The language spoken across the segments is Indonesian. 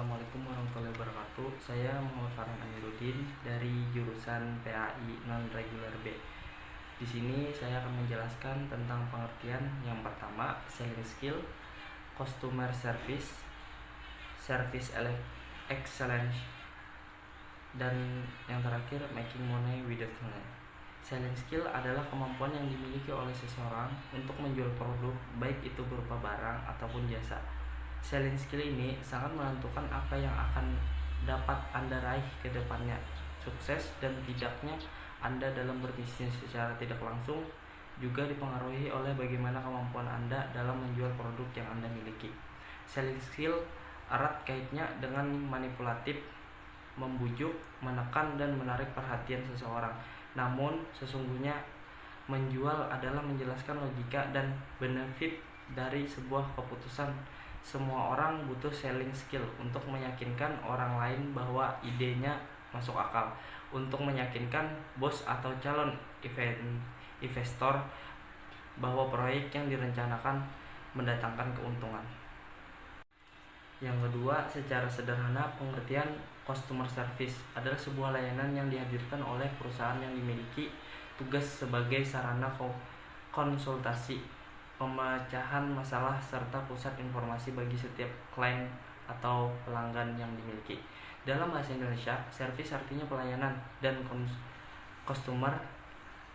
Assalamualaikum warahmatullahi wabarakatuh. Saya Muhammad Farhan Amiruddin dari jurusan PAI Non Regular B. Di sini saya akan menjelaskan tentang pengertian yang pertama, selling skill, customer service, service excellence, dan yang terakhir making money without money. Selling skill adalah kemampuan yang dimiliki oleh seseorang untuk menjual produk, baik itu berupa barang ataupun jasa. Selling skill ini sangat menentukan apa yang akan dapat Anda raih ke depannya. Sukses dan tidaknya Anda dalam berbisnis secara tidak langsung juga dipengaruhi oleh bagaimana kemampuan Anda dalam menjual produk yang Anda miliki. Selling skill erat kaitnya dengan manipulatif, membujuk, menekan, dan menarik perhatian seseorang. Namun, sesungguhnya menjual adalah menjelaskan logika dan benefit dari sebuah keputusan. Semua orang butuh selling skill untuk meyakinkan orang lain bahwa idenya masuk akal, untuk meyakinkan bos atau calon investor bahwa proyek yang direncanakan mendatangkan keuntungan. Yang kedua, secara sederhana, pengertian customer service adalah sebuah layanan yang dihadirkan oleh perusahaan yang dimiliki tugas sebagai sarana konsultasi, pemecahan masalah, serta pusat informasi bagi setiap klien atau pelanggan yang dimiliki. Dalam bahasa Indonesia, service artinya pelayanan dan customer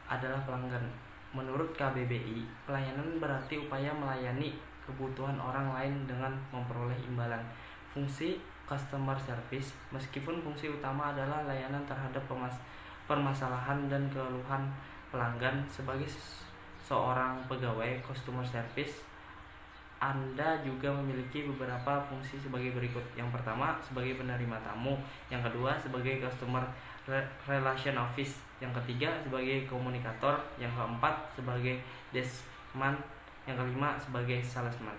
adalah pelanggan. Menurut KBBI, pelayanan berarti upaya melayani kebutuhan orang lain dengan memperoleh imbalan. Fungsi customer service, meskipun fungsi utama adalah layanan terhadap permasalahan dan keluhan pelanggan, sebagai seorang pegawai customer service, Anda juga memiliki beberapa fungsi sebagai berikut. Yang pertama, sebagai penerima tamu. Yang kedua, sebagai customer relation office. Yang ketiga, sebagai komunikator. Yang keempat, sebagai deskman. Yang kelima, sebagai salesman.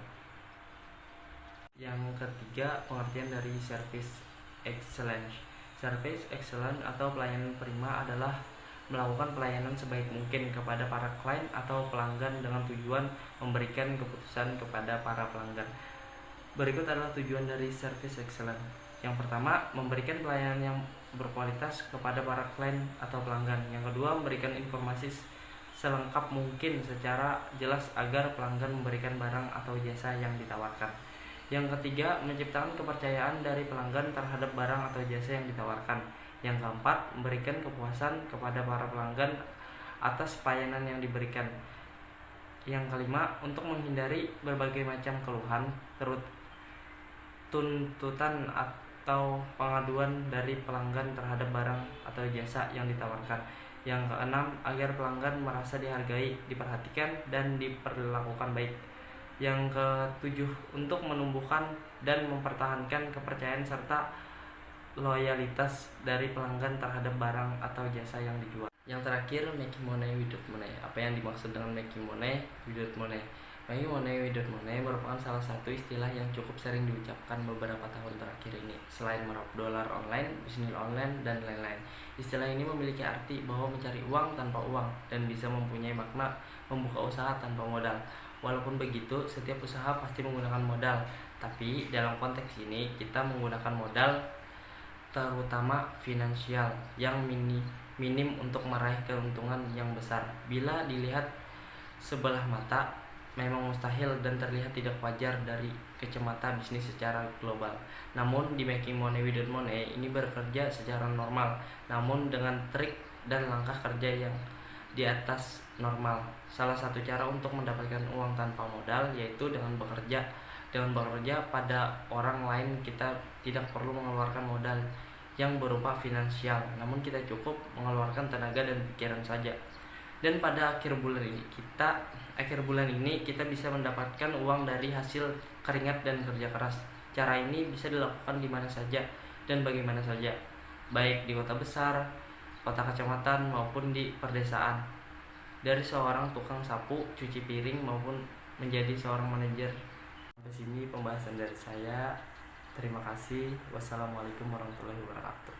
Yang ketiga, pengertian dari service excellence. Service excellence atau pelayanan prima adalah melakukan pelayanan sebaik mungkin kepada para klien atau pelanggan dengan tujuan memberikan keputusan kepada para pelanggan. Berikut adalah tujuan dari service excellence. Yang pertama, memberikan pelayanan yang berkualitas kepada para klien atau pelanggan. Yang kedua, memberikan informasi selengkap mungkin secara jelas agar pelanggan memberikan barang atau jasa yang ditawarkan. Yang ketiga, menciptakan kepercayaan dari pelanggan terhadap barang atau jasa yang ditawarkan. Yang keempat, memberikan kepuasan kepada para pelanggan atas pelayanan yang diberikan. Yang kelima, untuk menghindari berbagai macam keluhan, tuntutan atau pengaduan dari pelanggan terhadap barang atau jasa yang ditawarkan. Yang keenam, agar pelanggan merasa dihargai, diperhatikan, dan diperlakukan baik. Yang ketujuh, untuk menumbuhkan dan mempertahankan kepercayaan serta loyalitas dari pelanggan terhadap barang atau jasa yang dijual. Yang terakhir, making money without money. Apa yang dimaksud dengan making money without money? Making money without money merupakan salah satu istilah yang cukup sering diucapkan beberapa tahun terakhir ini. Selain meraup dolar online, bisnis online, dan lain-lain, istilah ini memiliki arti bahwa mencari uang tanpa uang dan bisa mempunyai makna membuka usaha tanpa modal. Walaupun begitu, setiap usaha pasti menggunakan modal, tapi dalam konteks ini kita menggunakan modal terutama finansial yang minim untuk meraih keuntungan yang besar. Bila dilihat sebelah mata, memang mustahil dan terlihat tidak wajar dari kacamata bisnis secara global. Namun di making money without money ini bekerja secara normal, namun dengan trik dan langkah kerja yang di atas normal. Salah satu cara untuk mendapatkan uang tanpa modal yaitu dengan bekerja. Dengan bekerja pada orang lain, kita tidak perlu mengeluarkan modal yang berupa finansial, namun kita cukup mengeluarkan tenaga dan pikiran saja. Dan pada akhir bulan ini kita bisa mendapatkan uang dari hasil keringat dan kerja keras. Cara ini bisa dilakukan di mana saja dan bagaimana saja, baik di kota besar, kota kecamatan, maupun di perdesaan. Dari seorang tukang sapu, cuci piring, maupun menjadi seorang manajer. Sampai sini pembahasan dari saya. Terima kasih. Wassalamualaikum warahmatullahi wabarakatuh.